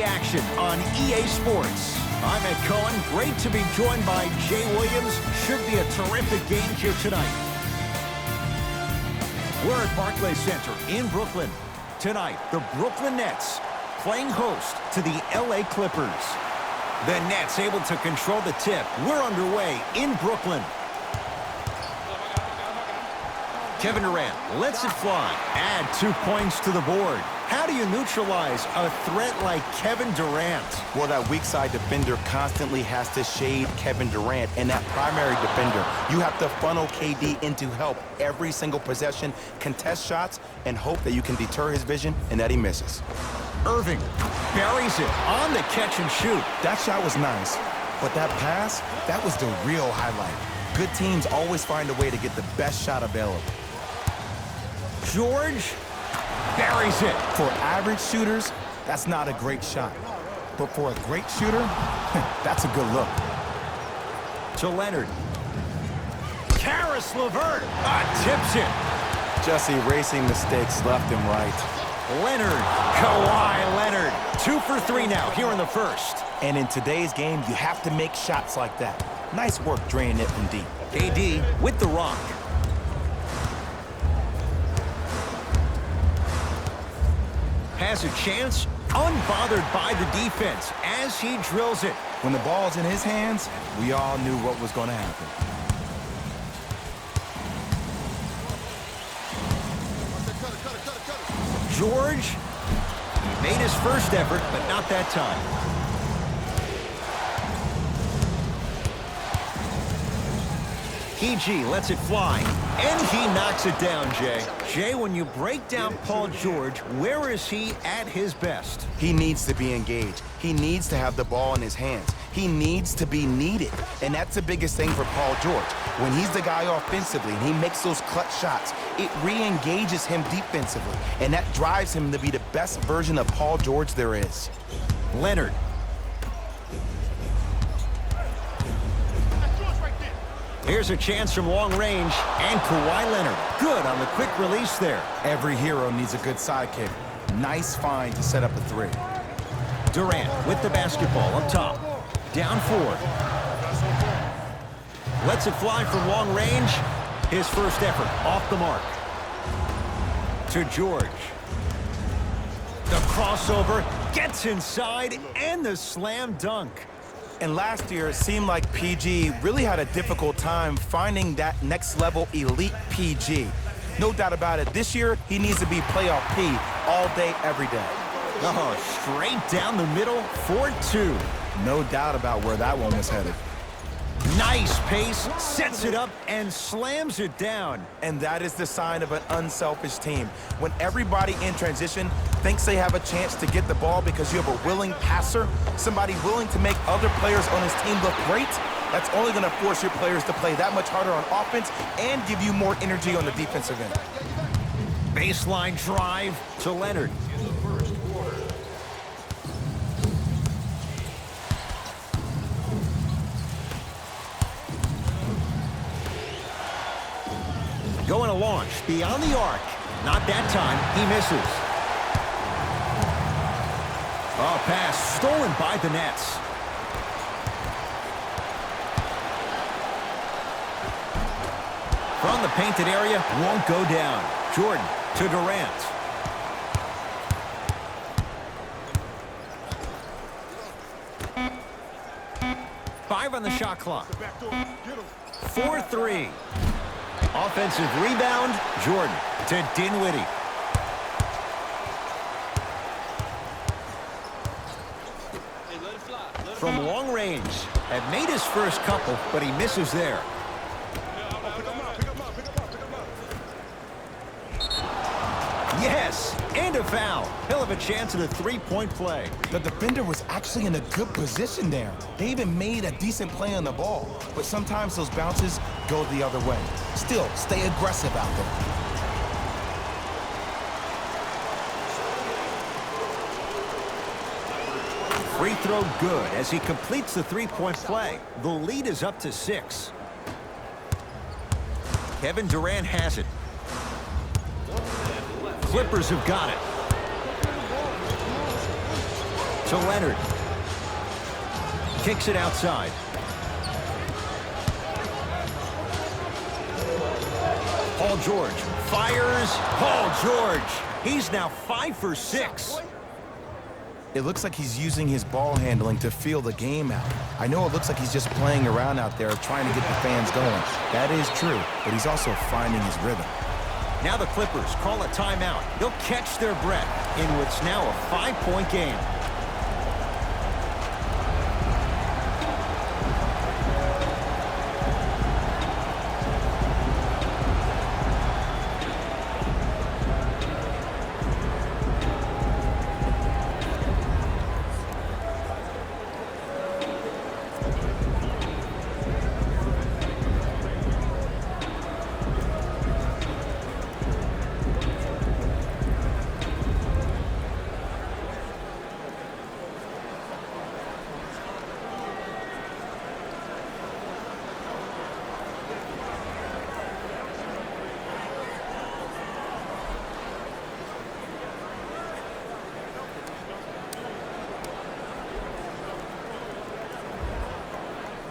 Action on EA Sports. I'm Ed Cohen. Great to be joined by Jay Williams. Should be a terrific game here tonight. We're at Barclays Center in Brooklyn. Tonight, the Brooklyn Nets playing host to the LA Clippers. The Nets able to control the tip. We're underway in Brooklyn. Kevin Durant lets it fly. Add 2 points to the board. How do you neutralize a threat like Kevin Durant? Well, that weak side defender constantly has to shade Kevin Durant, and that primary defender, you have to funnel KD into help every single possession, contest shots, and hope that you can deter his vision and that he misses. Irving buries it on the catch and shoot. That shot was nice, but that pass, that was the real highlight. Good teams always find a way to get the best shot available. George buries it. For average shooters, that's not a great shot. But for a great shooter, that's a good look. To Leonard. Karis LeVert tips it. Just erasing mistakes left and right. Leonard, Kawhi Leonard. 2 for 3 now here in the first. And in today's game, you have to make shots like that. Nice work draining it from deep. KD with the rock. Has a chance, unbothered by the defense as he drills it. When the ball's in his hands, we all knew what was going to happen. George made his first effort, but not that time. PG lets it fly, and he knocks it down, Jay. Jay, when you break down Paul George, where is he at his best? He needs to be engaged. He needs to have the ball in his hands. He needs to be needed, and that's the biggest thing for Paul George. When he's the guy offensively and he makes those clutch shots, it re-engages him defensively, and that drives him to be the best version of Paul George there is. Leonard. Here's a chance from long range, and Kawhi Leonard. Good on the quick release there. Every hero needs a good sidekick. Nice find to set up a three. Durant with the basketball up top. Down 4. Lets it fly from long range. His first effort off the mark. To George. The crossover gets inside, and the slam dunk. And last year, it seemed like PG really had a difficult time finding that next-level elite PG. No doubt about it, this year, he needs to be playoff P all day, every day. Oh, straight down the middle for 2. No doubt about where that one was headed. Nice pace, sets it up, and slams it down. And that is the sign of an unselfish team. When everybody in transition thinks they have a chance to get the ball because you have a willing passer, somebody willing to make other players on his team look great, that's only going to force your players to play that much harder on offense and give you more energy on the defensive end. Baseline drive to Leonard. Going to launch beyond the arc. Not that time. He misses. Oh, pass stolen by the Nets. From the painted area, won't go down. Jordan to Durant. Five on the shot clock. 4-3. Offensive rebound, Jordan to Dinwiddie. From long range, had made his first couple, but he misses there. Yes, and a foul. He'll have a chance at a three-point play. The defender was actually in a good position there. They even made a decent play on the ball, but sometimes those bounces go the other way. Still, stay aggressive out there. Free throw good as he completes the three-point play. The lead is up to 6. Kevin Durant has it. Clippers have got it. To Leonard. Kicks it outside. Paul George fires. Paul George. He's now 5 for 6. It looks like he's using his ball handling to feel the game out. I know it looks like he's just playing around out there trying to get the fans going. That is true, but he's also finding his rhythm. Now the Clippers call a timeout. They'll catch their breath in what's now a 5-point game.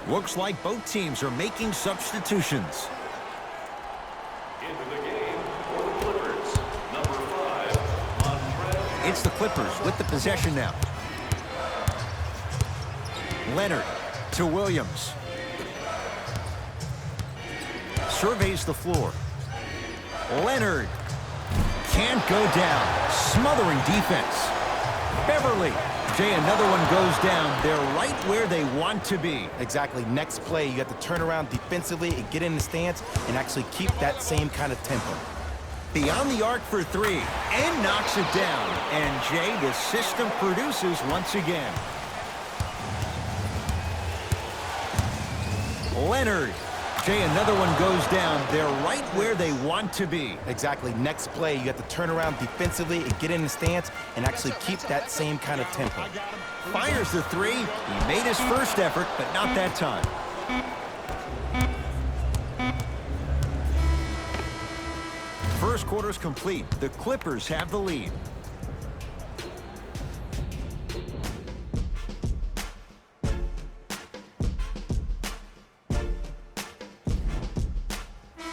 Looks like both teams are making substitutions. Into the game for the Clippers, number 5, It's the Clippers with the possession now. Leonard to Williams. Surveys the floor. Leonard can't go down. Smothering defense. Beverly. Jay, another one goes down. They're right where they want to be. Exactly. Next play, you have to turn around defensively and get in the stance and actually keep that same kind of tempo. Beyond the arc for 3 and knocks it down. And Jay, the system produces once again. Leonard. Jay, another one goes down. They're right where they want to be. Exactly. Next play, you have to turn around defensively and get in the stance and actually keep that same kind of tempo. Fires the 3. He made his first effort, but not that time. First quarter's complete. The Clippers have the lead.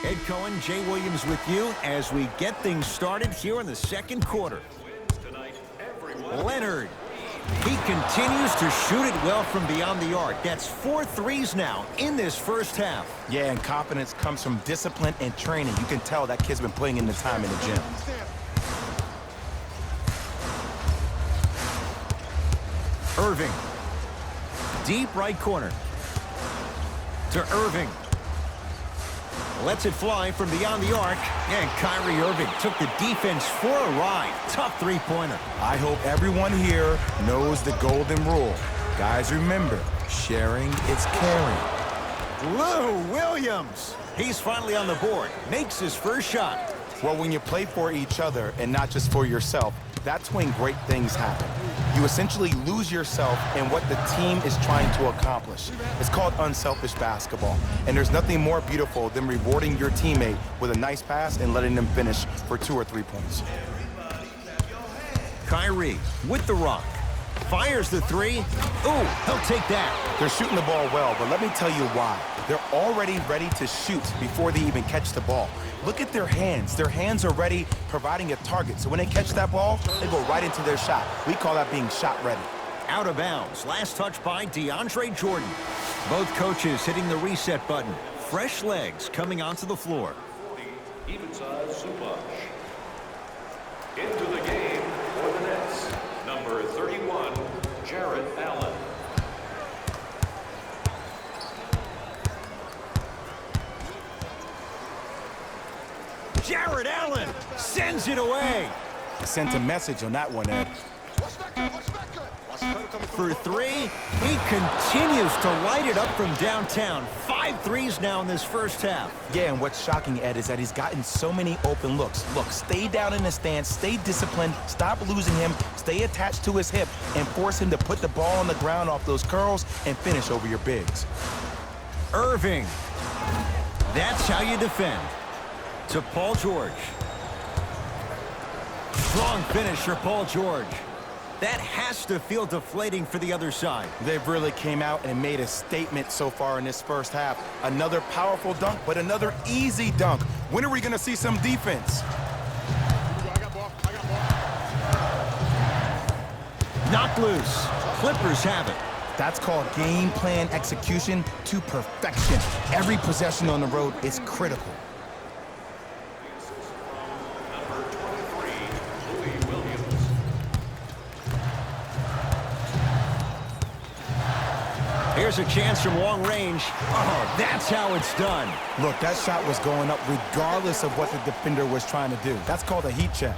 Ed Cohen, Jay Williams with you as we get things started here in the second quarter. Leonard. He continues to shoot it well from beyond the arc. That's 4 threes now in this first half. Yeah, and confidence comes from discipline and training. You can tell that kid's been putting in the time in the gym. Irving. Deep right corner. To Irving. Lets it fly from beyond the arc. And Kyrie Irving took the defense for a ride. Tough three-pointer. I hope everyone here knows the golden rule. Guys, remember, sharing is caring. Lou Williams. He's finally on the board. Makes his first shot. Well, when you play for each other and not just for yourself, that's when great things happen. You essentially lose yourself in what the team is trying to accomplish. It's called unselfish basketball. And there's nothing more beautiful than rewarding your teammate with a nice pass and letting them finish for 2 or 3 points. Kyrie with the rock. Fires the 3. Ooh, he'll take that. They're shooting the ball well, but let me tell you why. They're already ready to shoot before they even catch the ball. Look at their hands. Their hands are ready, providing a target. So when they catch that ball, they go right into their shot. We call that being shot ready. Out of bounds. Last touch by DeAndre Jordan. Both coaches hitting the reset button. Fresh legs coming onto the floor. even side Zubac. Into the game for the Nets, number 31, Jarrett Allen. Jarrett Allen sends it away. I sent a message on that one, Ed. For three, he continues to light it up from downtown. 5 threes now in this first half. Yeah, and what's shocking, Ed, is that he's gotten so many open looks. Look, stay down in the stance, stay disciplined, stop losing him, stay attached to his hip, and force him to put the ball on the ground off those curls and finish over your bigs. Irving. That's how you defend. To Paul George. Strong finish for Paul George. That has to feel deflating for the other side. They've really came out and made a statement so far in this first half. Another powerful dunk, but another easy dunk. When are we going to see some defense? Knocked loose. Clippers have it. That's called game plan execution to perfection. Every possession on the road is critical. Number 23, Louis Williams. Here's a chance from long range. Oh, that's how it's done. Look, that shot was going up regardless of what the defender was trying to do. That's called a heat check.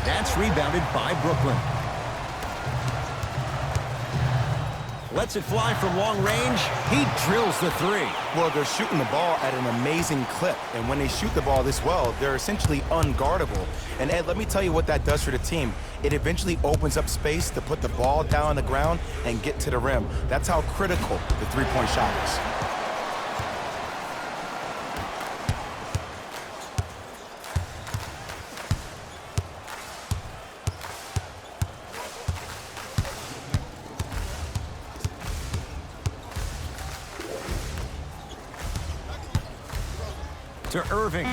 That's rebounded by Brooklyn. Lets it fly from long range. He drills the three. Well, they're shooting the ball at an amazing clip, and when they shoot the ball this well, they're essentially unguardable. And Ed, let me tell you what that does for the team. It eventually opens up space to put the ball down on the ground and get to the rim. That's how critical the three-point shot is. To Irving.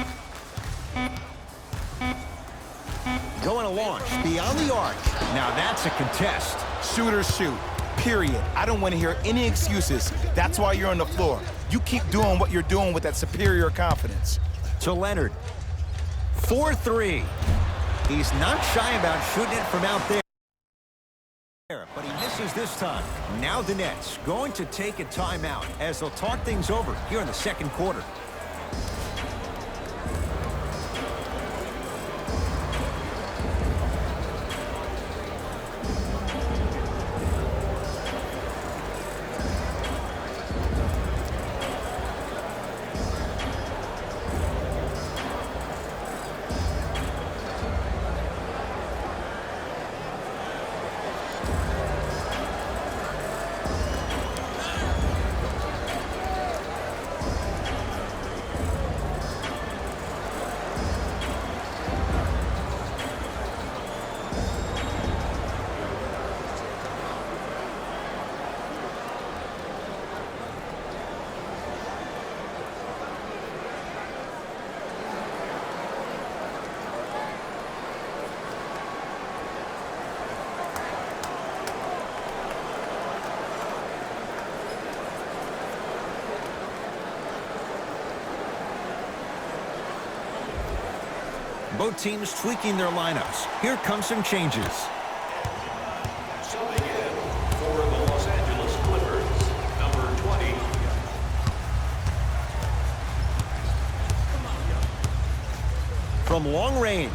Going to launch beyond the arc. Now that's a contest. Shooters shoot, period. I don't want to hear any excuses. That's why you're on the floor. You keep doing what you're doing with that superior confidence. To Leonard. 4-3. He's not shy about shooting it from out there, but he misses this time. Now the Nets going to take a timeout as they'll talk things over here in the second quarter. Both teams tweaking their lineups. Here come some changes. Subbing in for the Los Angeles Clippers, number 20. From long range.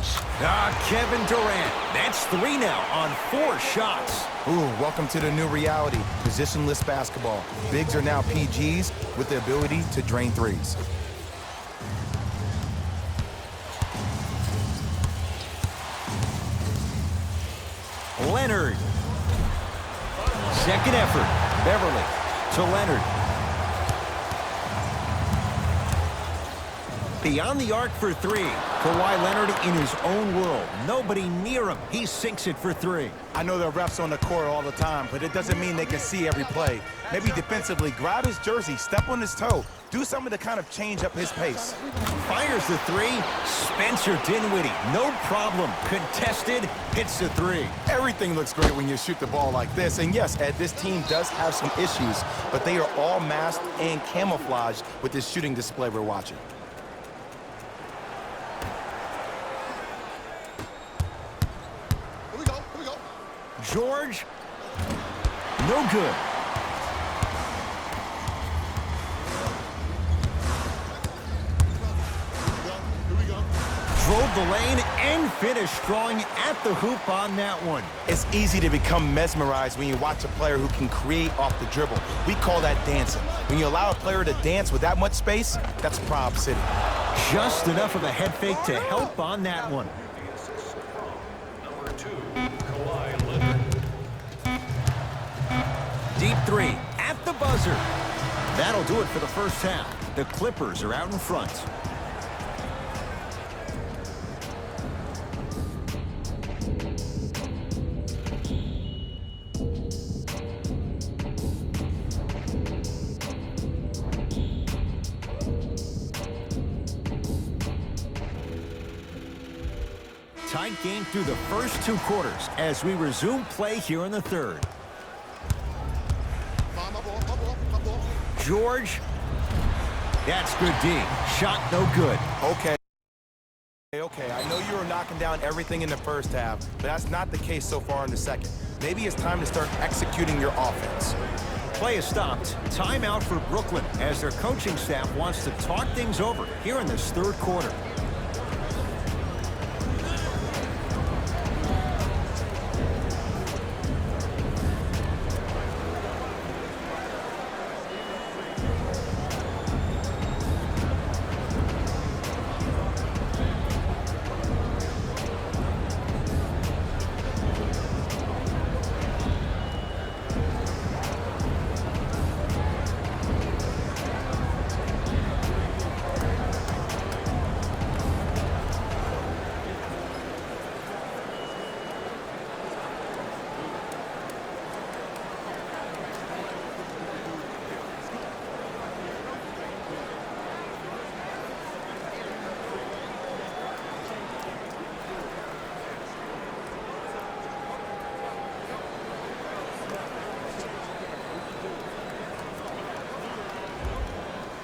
Kevin Durant. That's 3 now on 4 shots. Ooh, welcome to the new reality. Positionless basketball. Bigs are now PGs with the ability to drain threes. Leonard. Second effort. Beverly to Leonard. Beyond the arc for 3. Kawhi Leonard in his own world. Nobody near him. He sinks it for 3. I know there are refs on the court all the time, but it doesn't mean they can see every play. Maybe defensively, grab his jersey, step on his toe, do something to kind of change up his pace. Fires the 3. Spencer Dinwiddie. No problem. Contested. Hits the 3. Everything looks great when you shoot the ball like this. And yes, Ed, this team does have some issues, but they are all masked and camouflaged with this shooting display we're watching. George. No good. Drove the lane and finished strong at the hoop on that one. It's easy to become mesmerized when you watch a player who can create off the dribble. We call that dancing. When you allow a player to dance with that much space, that's Prob City. Just enough of a head fake to help on that one. The assists from number 2, Kawhi Leonard. Deep 3 at the buzzer. That'll do it for the first half. The Clippers are out in front. Tight game through the first 2 quarters as we resume play here in the third. George. That's good D. Shot no good. Okay, I know you were knocking down everything in the first half, but that's not the case so far in the second. Maybe it's time to start executing your offense. Play is stopped. Timeout for Brooklyn as their coaching staff wants to talk things over here in this third quarter.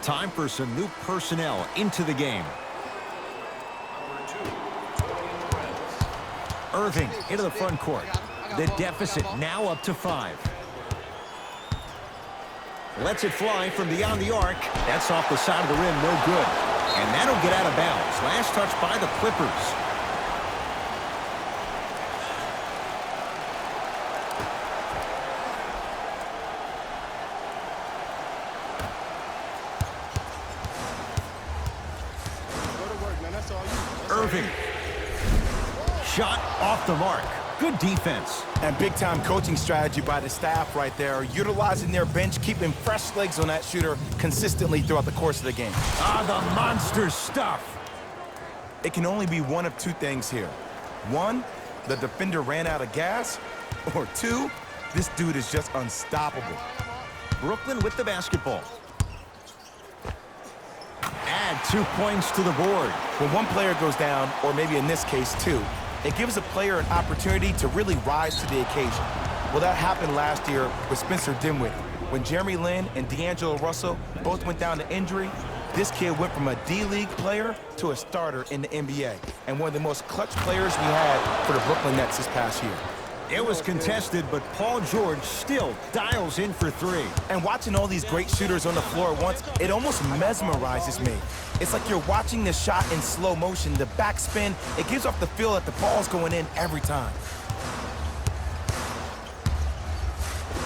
Time for some new personnel into the game. Irving into the front court. The deficit now up to 5. Lets it fly from beyond the arc. That's off the side of the rim, no good. And that'll get out of bounds. Last touch by the Clippers. Irving. Shot off the mark. Good defense. And big-time coaching strategy by the staff right there, utilizing their bench, keeping fresh legs on that shooter consistently throughout the course of the game. The monster stuff. It can only be one of 2 things here. 1, the defender ran out of gas, or 2, this dude is just unstoppable. Brooklyn with the basketball. Add 2 points to the board. When one player goes down, or maybe in this case 2, it gives a player an opportunity to really rise to the occasion. Well, that happened last year with Spencer Dinwiddie. When Jeremy Lin and D'Angelo Russell both went down to injury, this kid went from a D-League player to a starter in the NBA, and one of the most clutch players we had for the Brooklyn Nets this past year. It was contested, but Paul George still dials in for 3. And watching all these great shooters on the floor at once, it almost mesmerizes me. It's like you're watching the shot in slow motion, the backspin. It gives off the feel that the ball's going in every time.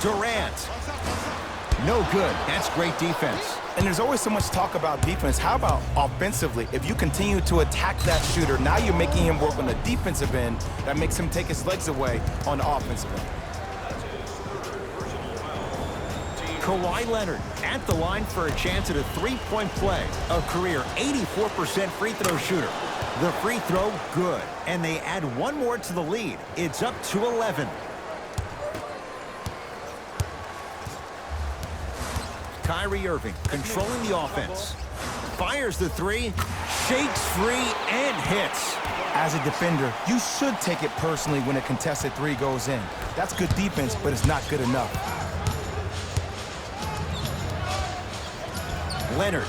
Durant. No good. That's great defense. And there's always so much talk about defense. How about offensively? If you continue to attack that shooter, now you're making him work on the defensive end. That makes him take his legs away on the offensive end. Kawhi Leonard at the line for a chance at a 3-point play. A career 84% free throw shooter. The free throw, good. And they add 1 more to the lead. It's up to 11. Kyrie Irving controlling the offense. Fires the 3, shakes free, and hits. As a defender, you should take it personally when a contested 3 goes in. That's good defense, but it's not good enough. Leonard.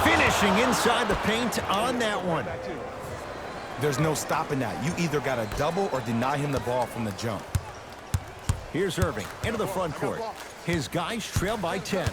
Finishing inside the paint on that one. There's no stopping that. You either got to double or deny him the ball from the jump. Here's Irving into the front court. His guys trail by 10.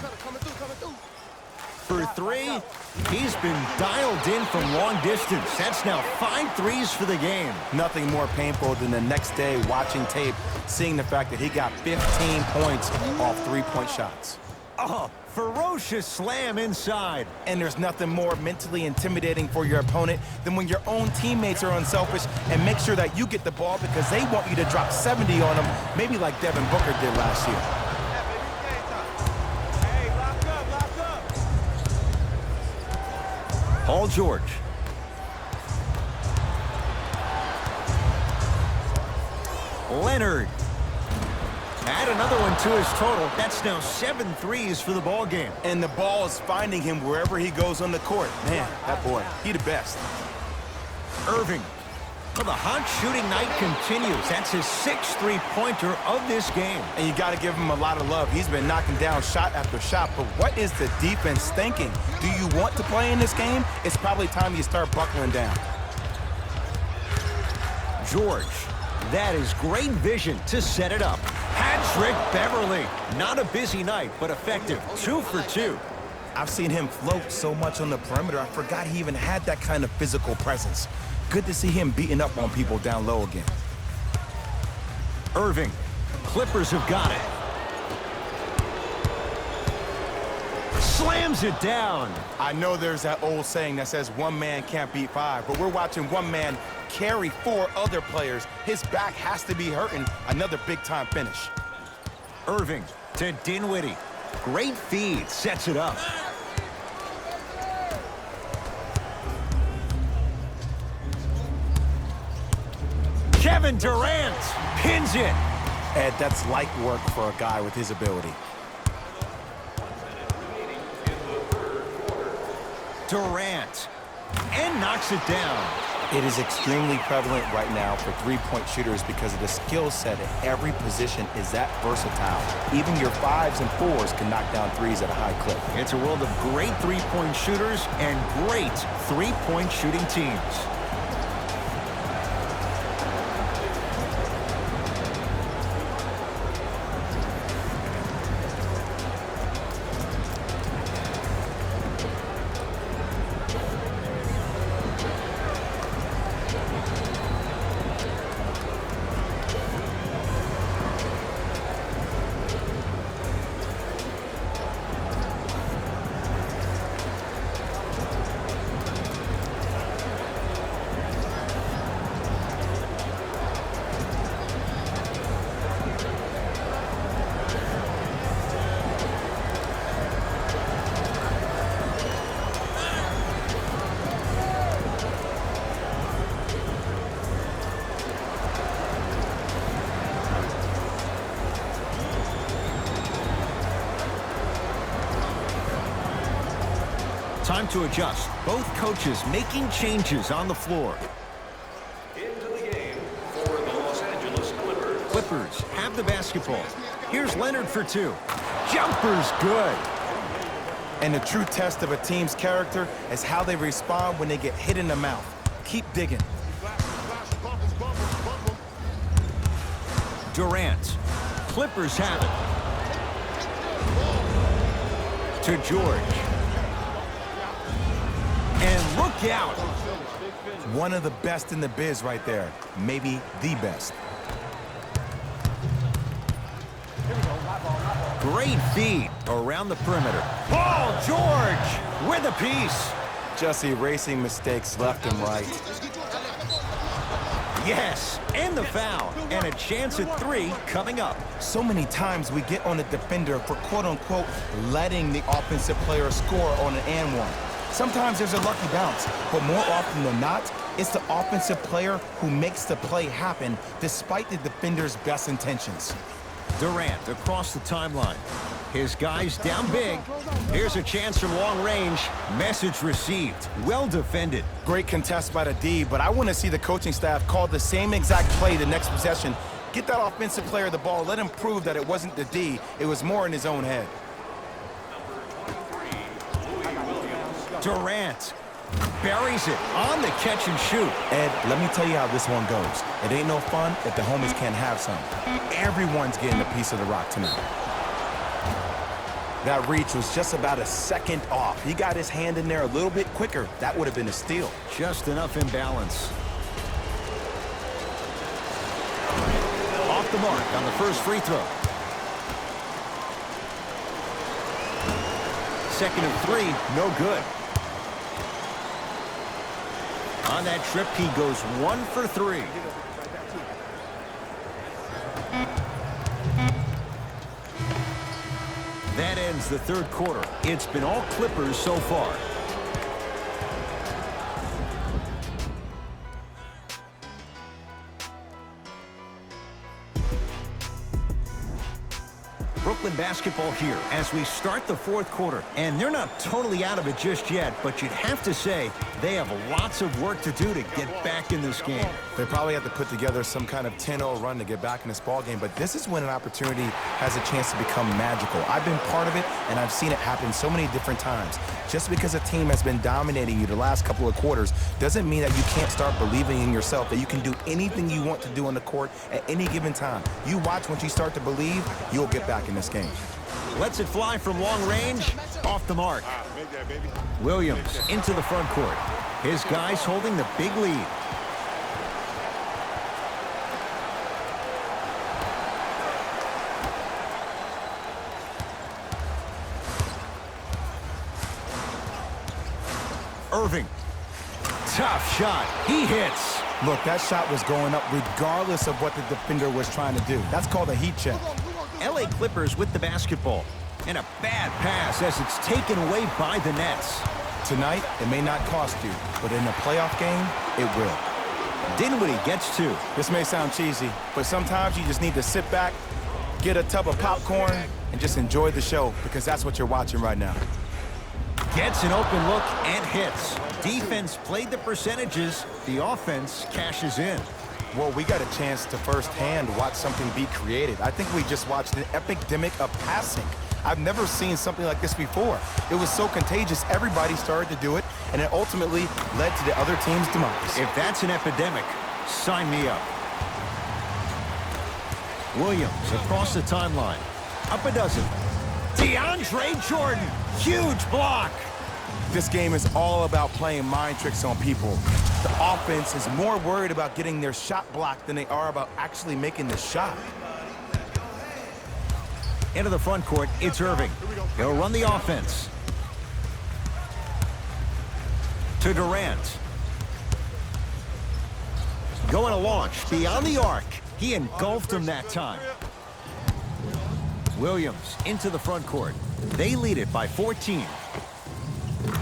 For 3, he's been dialed in from long distance. That's now 5 threes for the game. Nothing more painful than the next day watching tape, seeing the fact that he got 15 points off 3-point shots. Oh, ferocious slam inside. And there's nothing more mentally intimidating for your opponent than when your own teammates are unselfish and make sure that you get the ball because they want you to drop 70 on them, maybe like Devin Booker did last year. Paul George. Leonard. Add another one to his total. That's now 7 threes for the ball game. And the ball is finding him wherever he goes on the court. Man, that boy, he the best. Irving. Well, the hot shooting night continues. That's his 6th three-pointer of this game. And you got to give him a lot of love. He's been knocking down shot after shot. But what is the defense thinking? Do you want to play in this game? It's probably time you start buckling down. George. That is great vision to set it up. Patrick Beverly. Not a busy night, but effective. 2 for 2. I've seen him float so much on the perimeter. I forgot he even had that kind of physical presence. Good to see him beating up on people down low again. Irving. Clippers have got it. Slams it down. I know there's that old saying that says one man can't beat 5, but we're watching one man carry 4 other players. His back has to be hurting. Another big-time finish. Irving to Dinwiddie. Great feed. Sets it up. Kevin Durant pins it. Ed, that's light work for a guy with his ability. Durant. And knocks it down. It is extremely prevalent right now for three-point shooters because of the skill set at every position is that versatile. Even your 5s and 4s can knock down 3s at a high clip. It's a world of great three-point shooters and great three-point shooting teams. Time to adjust. Both coaches making changes on the floor. Into the game for the Los Angeles Clippers. Clippers have the basketball. Here's Leonard for 2. Jumper's good. And the true test of a team's character is how they respond when they get hit in the mouth. Keep digging. Durant. Clippers have it. To George. And look out. One of the best in the biz right there. Maybe the best. Great feed around the perimeter. Paul George with a piece. Just erasing mistakes left and right. Yes, and the foul. And a chance at 3 coming up. So many times we get on the defender for quote-unquote letting the offensive player score on an and one. Sometimes there's a lucky bounce, but more often than not, it's the offensive player who makes the play happen despite the defender's best intentions. Durant across the timeline. His guys down big. Here's a chance from long range. Message received. Well defended. Great contest by the D, but I want to see the coaching staff call the same exact play the next possession. Get that offensive player the ball. Let him prove that it wasn't the D. It was more in his own head. Durant buries it on the catch and shoot. Ed, let me tell you how this one goes. It ain't no fun if the homies can't have some. Everyone's getting a piece of the rock tonight. That reach was just about a second off. He got his hand in there a little bit quicker. That would have been a steal. Just enough imbalance. Off the mark on the first free throw. Second of 3, no good. On that trip, he goes 1 for 3. That ends the third quarter. It's been all Clippers so far. Brooklyn basketball here as we start the fourth quarter. And they're not totally out of it just yet, but you'd have to say they have lots of work to do to get back in this game. They probably have to put together some kind of 10-0 run to get back in this ball game, but this is when an opportunity has a chance to become magical. I've been part of it, and I've seen it happen so many different times. Just because a team has been dominating you the last couple of quarters doesn't mean that you can't start believing in yourself, that you can do anything you want to do on the court at any given time. You watch, once you start to believe, you'll get back in this game. Lets it fly from long range, off the mark. Williams into the front court. His guys holding the big lead. Irving. Tough shot. He hits. Look, that shot was going up regardless of what the defender was trying to do. That's called a heat check. LA Clippers with the basketball. And a bad pass as it's taken away by the Nets. Tonight, it may not cost you, but in a playoff game, it will. Dinwiddie gets two. This may sound cheesy, but sometimes you just need to sit back, get a tub of popcorn, and just enjoy the show, because that's what you're watching right now. Gets an open look and hits. Defense played the percentages. The offense cashes in. Well, we got a chance to firsthand watch something be created. I think we just watched an epidemic of passing. I've never seen something like this before. It was so contagious, everybody started to do it, and it ultimately led to the other team's demise. If that's an epidemic, sign me up. Williams across the timeline. Up a dozen. DeAndre Jordan, huge block. This game is all about playing mind tricks on people. The offense is more worried about getting their shot blocked than they are about actually making the shot. Into the front court, it's Irving. He'll run the offense. To Durant. Going to launch beyond the arc. He engulfed him that time. Williams into the front court. They lead it by 14.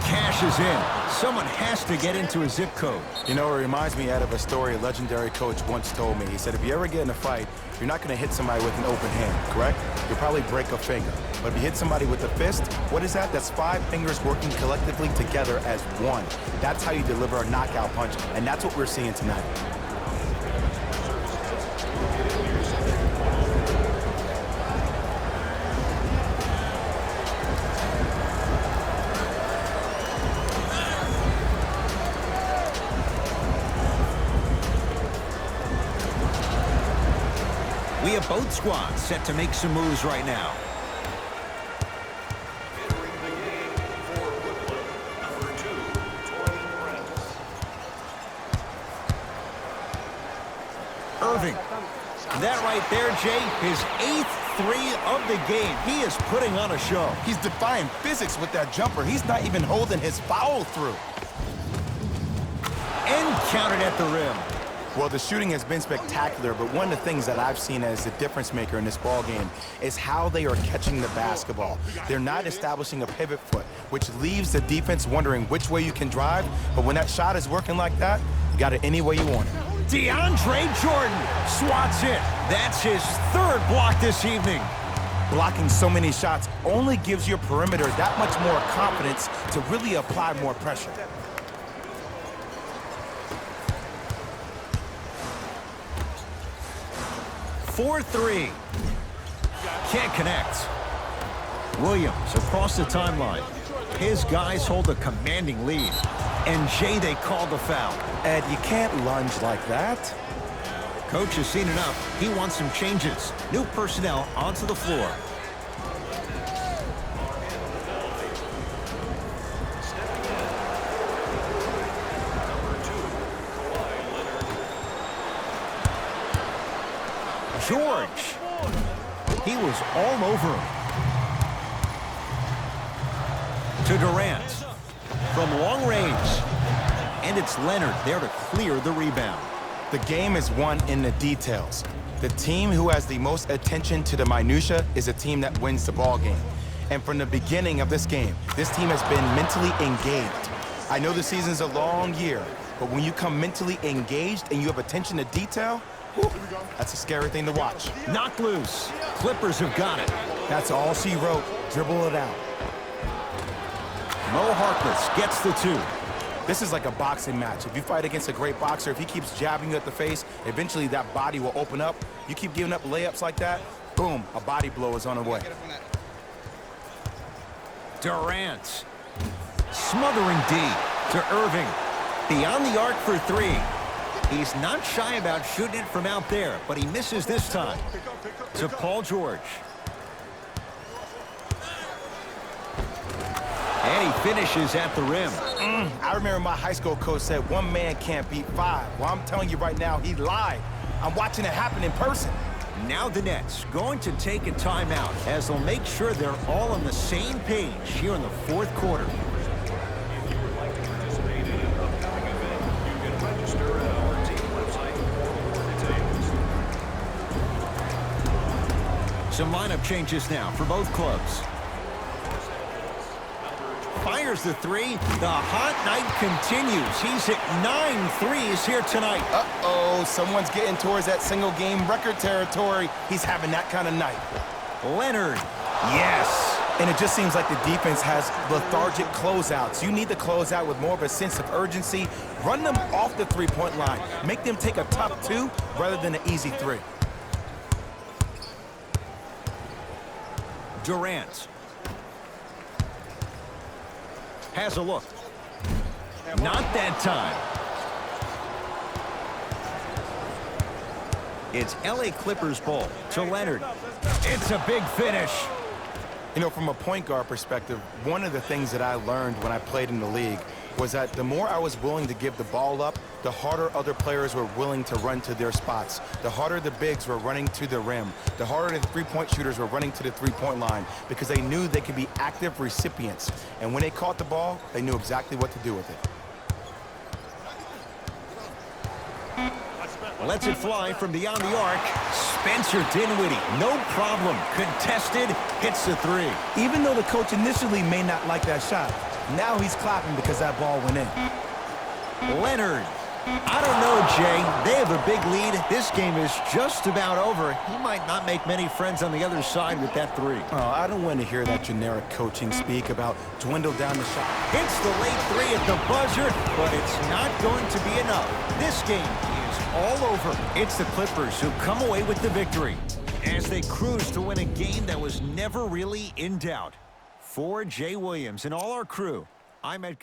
Cashes in. Someone has to get into a zip code. You know, it reminds me out of a story a legendary coach once told me. He said, if you ever get in a fight, you're not going to hit somebody with an open hand, correct? You'll probably break a finger. But if you hit somebody with a fist, what is that? That's 5 fingers working collectively together as one. That's how you deliver a knockout punch, and that's what we're seeing tonight. We have both squads set to make some moves right now. Entering the game for Brooklyn, number 2, Tory Prince. Irving. That right there, Jay, his 8th three of the game. He is putting on a show. He's defying physics with that jumper. He's not even holding his foul through. And counted at the rim. Well, the shooting has been spectacular, but one of the things that I've seen as the difference maker in this ball game is how they are catching the basketball. They're not establishing a pivot foot, which leaves the defense wondering which way you can drive, but when that shot is working like that, you got it any way you want it. DeAndre Jordan swats it. That's his 3rd block this evening. Blocking so many shots only gives your perimeter that much more confidence to really apply more pressure. For 3. Can't connect. Williams across the timeline. His guys hold a commanding lead. And Jay, they called the foul. Ed, you can't lunge like that. Coach has seen enough. He wants some changes. New personnel onto the floor. George. He was all over him. To Durant. From long range. And it's Leonard there to clear the rebound. The game is won in the details. The team who has the most attention to the minutia is a team that wins the ball game. And from the beginning of this game, this team has been mentally engaged. I know the season's a long year, but when you come mentally engaged and you have attention to detail, whew, that's a scary thing to watch. Knocked loose. Clippers have got it. That's all she wrote. Dribble it out. Mo Harkless gets the 2. This is like a boxing match. If you fight against a great boxer, if he keeps jabbing you at the face, eventually that body will open up. You keep giving up layups like that, boom, a body blow is on the way. Durant. Smothering D to Irving. Beyond the arc for 3. He's not shy about shooting it from out there, but he misses this time. To Paul George. And he finishes at the rim. I remember my high school coach said 1 man can't beat 5. Well, I'm telling you right now, he lied. I'm watching it happen in person. Now the Nets going to take a timeout as they'll make sure they're all on the same page here in the 4th quarter. If you would like to participate in an upcoming event, you can register at our team website for more details. Some lineup changes now for both clubs. Fires the 3. The hot night continues. He's hit 9 threes here tonight. Uh-oh, someone's getting towards that single-game record territory. He's having that kind of night. Leonard. Yes. And it just seems like the defense has lethargic closeouts. You need to close out with more of a sense of urgency. Run them off the three-point line. Make them take a tough 2 rather than an easy 3. Durant. Has a look. Not that time. It's LA Clippers ball to Leonard. It's a big finish. You know, from a point guard perspective, one of the things that I learned when I played in the league was that the more I was willing to give the ball up, the harder other players were willing to run to their spots. The harder the bigs were running to the rim. The harder the three-point shooters were running to the three-point line because they knew they could be active recipients. And when they caught the ball, they knew exactly what to do with it. Lets it fly from beyond the arc. Spencer Dinwiddie, no problem. Contested, hits the 3. Even though the coach initially may not like that shot, now he's clapping because that ball went in. Leonard. I don't know, Jay. They have a big lead. This game is just about over. He might not make many friends on the other side with that 3. Oh, I don't want to hear that generic coaching speak about dwindle down the shot. Hits the late 3 at the buzzer, but it's not going to be enough. This game is all over. It's the Clippers who come away with the victory as they cruise to win a game that was never really in doubt. For Jay Williams and all our crew, I'm Ed